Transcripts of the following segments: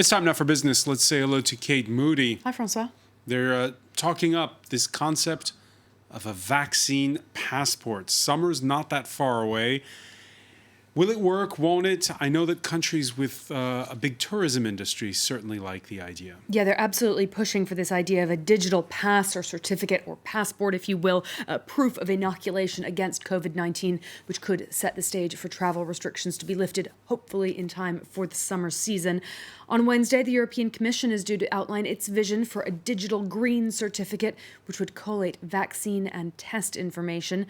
It's time now for business. Let's say hello to Kate Moody. Hi, Francois. They're talking up this concept of a vaccine passport. Summer's not that far away. Will it work? Won't it? I know that countries with a big tourism industry certainly like the idea. Yeah, they're absolutely pushing for this idea of a digital pass or certificate or passport, if you will, proof of inoculation against COVID-19, which could set the stage for travel restrictions to be lifted, hopefully in time for the summer season. On Wednesday, the European Commission is due to outline its vision for a digital green certificate, which would collate vaccine and test information.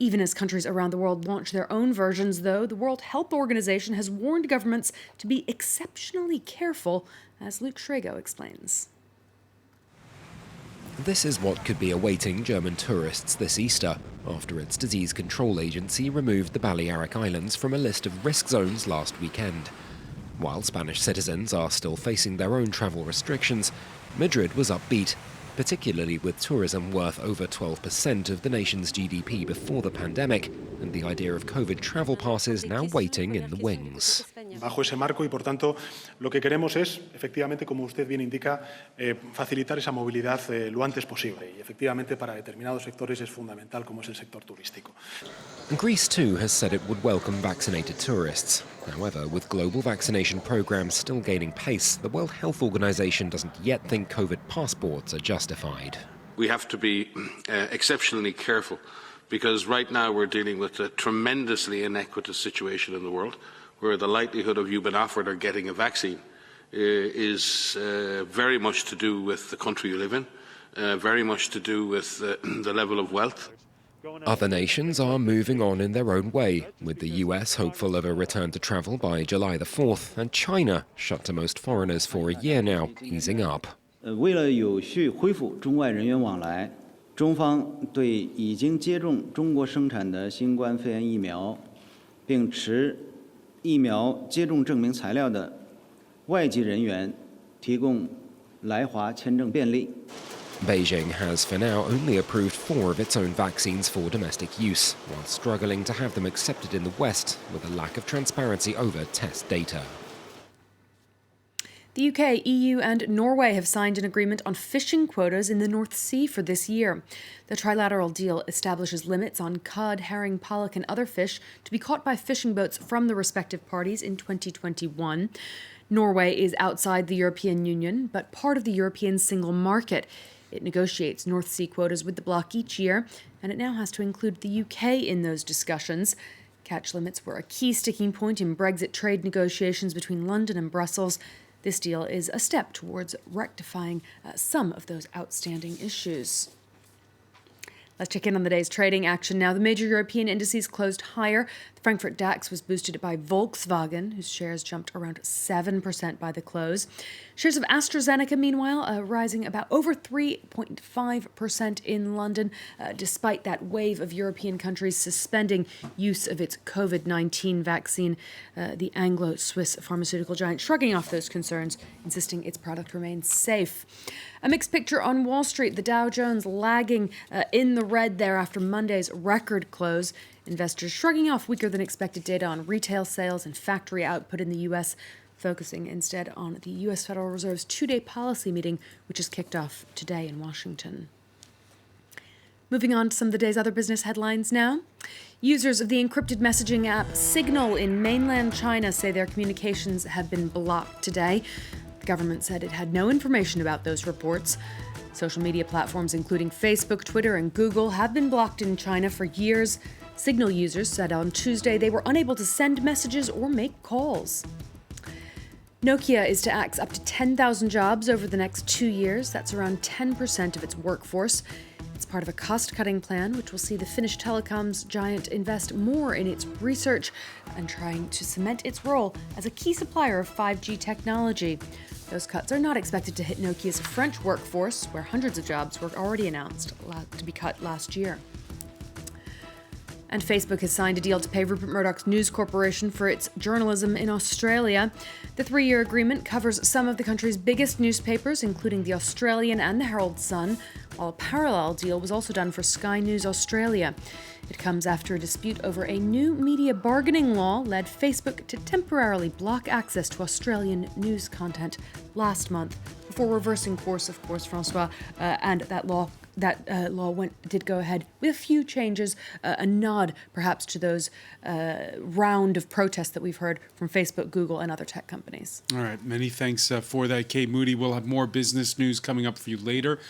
Even as countries around the world launch their own versions, though, the World Health Organization has warned governments to be exceptionally careful, as Luke Schrago explains. This is what could be awaiting German tourists this Easter, after its disease control agency removed the Balearic Islands from a list of risk zones last weekend. While Spanish citizens are still facing their own travel restrictions, Madrid was upbeat, particularly with tourism worth over 12% of the nation's GDP before the pandemic, and the idea of COVID travel passes now waiting in the wings. Bajo ese marco y, por tanto, lo que queremos es, efectivamente, como usted bien indica, facilitar esa movilidad lo antes posible. Y, efectivamente, para determinados sectores es fundamental, como es el sector turístico. Greece, too, has said it would welcome vaccinated tourists. However, with global vaccination programs still gaining pace, the World Health Organization doesn't yet think COVID passports are justified. We have to be exceptionally careful because right now we're dealing with a tremendously inequitous situation in the world where the likelihood of you being offered or getting a vaccine is very much to do with the country you live in, very much to do with the level of wealth. Other nations are moving on in their own way, with the US hopeful of a return to travel by July the 4th, and China, shut to most foreigners for a year now, easing up. 为了有序恢复中外人员往来，中方对已经接种中国生产的新冠肺炎疫苗，并持疫苗接种证明材料的外籍人员提供来华签证便利。 Beijing has for now only approved 4 of its own vaccines for domestic use, while struggling to have them accepted in the West with a lack of transparency over test data. The UK, EU and Norway have signed an agreement on fishing quotas in the North Sea for this year. The trilateral deal establishes limits on cod, herring, pollock and other fish to be caught by fishing boats from the respective parties in 2021. Norway is outside the European Union, but part of the European single market. It negotiates North Sea quotas with the bloc each year, and it now has to include the UK in those discussions. Catch limits were a key sticking point in Brexit trade negotiations between London and Brussels. This deal is a step towards rectifying some of those outstanding issues. Let's check in on the day's trading action now. The major European indices closed higher. The Frankfurt DAX was boosted by Volkswagen, whose shares jumped around 7% by the close. Shares of AstraZeneca, meanwhile, rising about over 3.5% in London, despite that wave of European countries suspending use of its COVID-19 vaccine. The Anglo-Swiss pharmaceutical giant shrugging off those concerns, insisting its product remains safe. A mixed picture on Wall Street. The Dow Jones lagging in the red there after Monday's record close. Investors shrugging off weaker than expected data on retail sales and factory output in the U.S., focusing instead on the U.S. Federal Reserve's 2-day policy meeting, which is kicked off today in Washington. Moving on to some of the day's other business headlines now. Users of the encrypted messaging app Signal in mainland China say their communications have been blocked today. The government said it had no information about those reports. Social media platforms including Facebook, Twitter, and Google have been blocked in China for years. Signal users said on Tuesday they were unable to send messages or make calls. Nokia is to axe up to 10,000 jobs over the next 2 years. That's around 10% of its workforce. It's part of a cost-cutting plan, which will see the Finnish telecoms giant invest more in its research and trying to cement its role as a key supplier of 5G technology. Those cuts are not expected to hit Nokia's French workforce, where hundreds of jobs were already announced to be cut last year. And Facebook has signed a deal to pay Rupert Murdoch's News Corporation for its journalism in Australia. The 3-year agreement covers some of the country's biggest newspapers, including The Australian and the Herald Sun, while a parallel deal was also done for Sky News Australia. It comes after a dispute over a new media bargaining law led Facebook to temporarily block access to Australian news content last month, before reversing course, of course, Francois, and that law did go ahead with a few changes, a nod perhaps to those round of protests that we've heard from Facebook, Google, and other tech companies. All right, many thanks for that, Kate Moody. We'll have more business news coming up for you later.